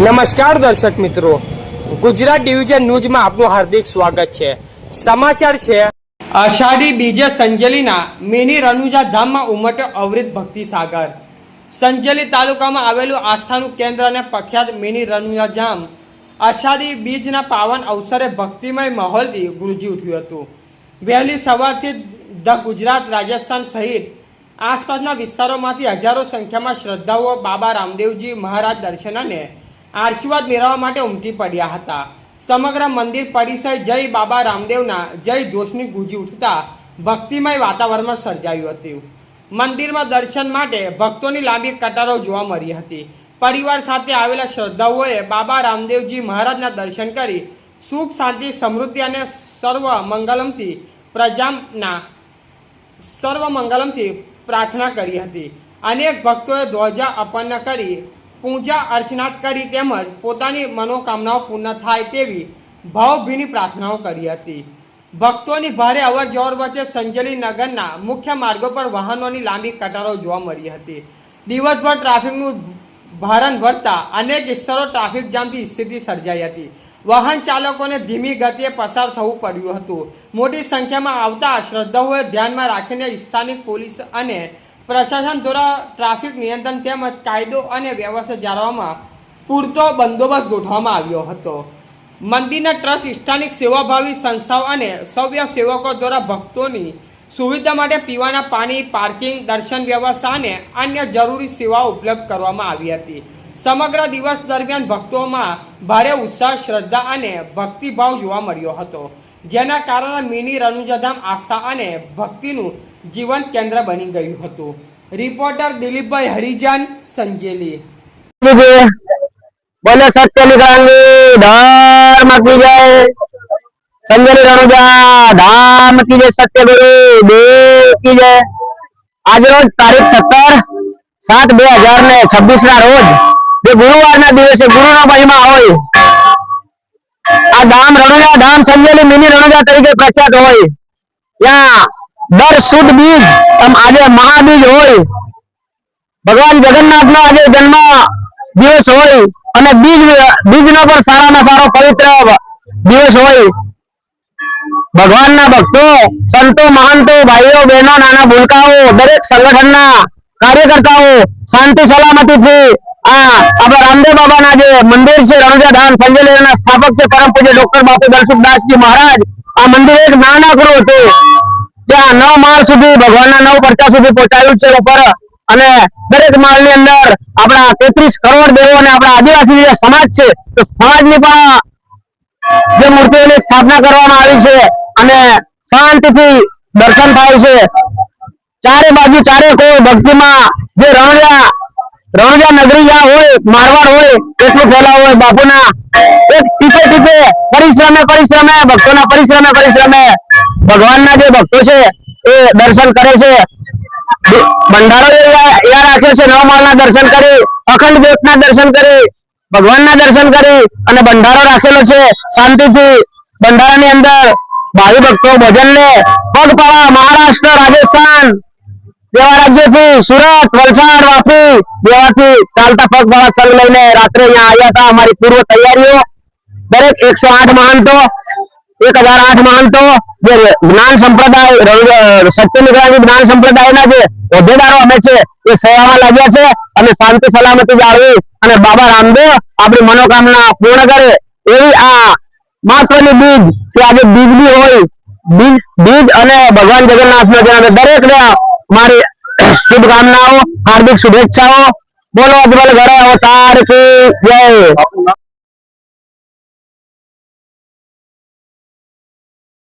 નમસ્કાર દર્શક મિત્રો, ગુજરાત ડિવિઝન ન્યૂઝમાં આપનું હાર્દિક સ્વાગત છે। સમાચાર છે, અષાઢી બીજે સંજેલીના મિની રણુજા ધામમાં ઉમટ્યો અવૃત ભક્તિ સાગર। સંજેલી તાલુકામાં આવેલું આસ્થાનું કેન્દ્ર અને પ્રખ્યાત મિની રણુજા ધામ અષાઢી બીજના પાવન અવસરે ભક્તિમય માહોલથી ગુંજી ઉઠ્યું હતું। વહેલી સવારથી ધ ગુજરાત, રાજસ્થાન સહિત આસપાસના વિસ્તારોમાંથી હજારો સંખ્યામાં શ્રદ્ધાળુઓ બાબા રામદેવજી મહારાજ દર્શન અને આશીર્વાદ મેળવવા માટે ઉમટી પડ્યા હતા। સમગ્ર મંદિર પરિસર જય બાબા રામદેવના જય ઘોષની ગુંજી ઉઠતા ભક્તિમય વાતાવરણ સર્જાયું હતું। મંદિરમાં દર્શન માટે ભક્તોની લાંબી કતારો જોવા મળી હતી। પરિવાર સાથે આવેલા શ્રદ્ધાળુઓએ બાબા રામદેવજી મહારાજના દર્શન કરી સુખ, શાંતિ, સમૃદ્ધિ અને સર્વ મંગલમથી પ્રાર્થના કરી હતી। અનેક ભક્તોએ ધ્વજા અર્પણ કરી પૂજા અર્ચના કરી તેમજ પોતાની મનોકામનાઓ પૂર્ણ થાય તેવી ભાવભીની પ્રાર્થનાઓ કરી હતી। ભક્તોની ભારે અવર જવર વચ્ચે સંજેલી નગરના મુખ્ય માર્ગો પર વાહનોની લાંબી કતારો જોવા મળી હતી। દિવસભર ટ્રાફિકનું ભારણ વધતા અનેક સ્થળો ટ્રાફિક જામની સ્થિતિ સર્જાઈ હતી। વાહન ચાલકોને ધીમી ગતિએ પસાર થવું પડ્યું હતું। મોટી સંખ્યામાં આવતા શ્રદ્ધાળુઓએ ધ્યાનમાં રાખીને સ્થાનિક પોલીસ અને પ્રશાસન દ્વારા ટ્રાફિક નિયંત્રણ તેમજ કાયદો અને વ્યવસ્થા જાળવવામાં પૂરતો બંદોબસ્ત ગોઠવવામાં આવ્યો હતો। મંદિરના ટ્રસ્ટ, સ્થાનિક સેવાભાવી સંસ્થાઓ અને સ્વયંસેવકો દ્વારા ભક્તોની સુવિધા માટે પીવાના પાણી, પાર્કિંગ, દર્શન વ્યવસ્થા અને અન્ય જરૂરી સેવાઓ ઉપલબ્ધ કરવામાં આવી હતી। સમગ્ર દિવસ દરમિયાન ભક્તોમાં ભારે ઉત્સાહ, શ્રદ્ધા અને ભક્તિભાવ જોવા મળ્યો હતો, જેના કારણે મિની રણુજાધામ આસ્થા અને ભક્તિનું જીવન કેન્દ્ર બની ગયું હતું। રિપોર્ટર દિલીપભાઈ હરિજન, સંજેલી। बोले सत्य निकांगी धर्म की जय। संजली रणुजा धाम की जय। सत्य गुरु देव की जय। आज रोज तारीख 17/7/2026 ના રોજ જે ગુરુવારના દિવસે ગુરુનો મહિમા હોય આ ધામ રણુજા ધામ સંજેલી મિની રણુજા તરીકે પ્રખ્યાત હોય। ત્યાં દર સુદ બીજ આજે મહાબીજ હોય। ભગવાન જગન્નાથનો આજે જન્મ દિવસ હોય અને બીજનો પણ સારામાં સારો પવિત્ર દિવસ હોય। ભગવાનના ભક્તો, સંતો, મહંતો, ભાઈઓ, બહેનો, નાના ભૂલકાઓ, દરેક સંગઠનના કાર્યકર્તાઓ શાંતિ સલામતીથી આપણા રામદેવ બાબાના જે મંદિર છે રણુજા ધામ સંજેલીના સ્થાપક છે પરમ પૂજ્ય ડોક્ટર બાપુ દલસુખદાસજી મહારાજ, આ મંદિર એક નાનકડું હતું જ્યાં 9 માળ સુધી ભગવાનના 9 પરચા સુધી પહોંચાયું છે ઉપર, અને દરેક માળની અંદર આપણા 33 કરોડ દેવો અને આપણા આદિવાસી જે સમાજ છે તો સમાજની પણ જે મૂર્તિઓની સ્થાપના કરવામાં આવી છે અને શાંતિથી દર્શન થાય છે। ચારે બાજુ ચારે કોઈ ભક્તિમાં જે રણુજા નગરી જ્યાં હોય, મારવાડ હોય એટલું ફેલાવ હોય। બાપુના એક ટીપે ટીપે પરિશ્રમે ભક્તોના પરિશ્રમે ભગવાનના જે ભક્તો છે એ દર્શન કરે છે। ભંડારો યા રાખ્યો છે, 9 માળના દર્શન કરી, અખંડ જ્યોતના દર્શન કરી, ભગવાનના દર્શન કરી અને ભંડારો રાખેલો છે। શાંતિથી ભંડારાની અંદર ભાવિ ભક્તો ભજન લે। પગપાળા મહારાષ્ટ્ર, રાજસ્થાન જેવા રાજ્યોથી, સુરત, વલસાડ, વાપી જેવાથી ચાલતા પગપાળા સંઘ લઈને રાત્રે અહીંયા આવ્યા હતા। અમારી પૂર્વ તૈયારીઓ દરેક 108 મહંતો, 1008 મહંતો જે જ્ઞાન સંપ્રદાય સત્ય નિકાંગી જ્ઞાન સંપ્રદાયના જે હોદ્દેદારો અમે છે એ સેવામાં લાગ્યા છે અને શાંતિ સલામતી જાળવી અને બાબા રામદેવ આપણી મનોકામના પૂર્ણ કરે એવી આ મહત્વની બીજ કે આજે બીજ બી હોય, બીજ અને ભગવાન જગન્નાથનો જન્મ, દરેકને મારી શુભકામનાઓ, હાર્દિક શુભેચ્છાઓ। બોલો અજમલ ઘરે અવતાર કી જય।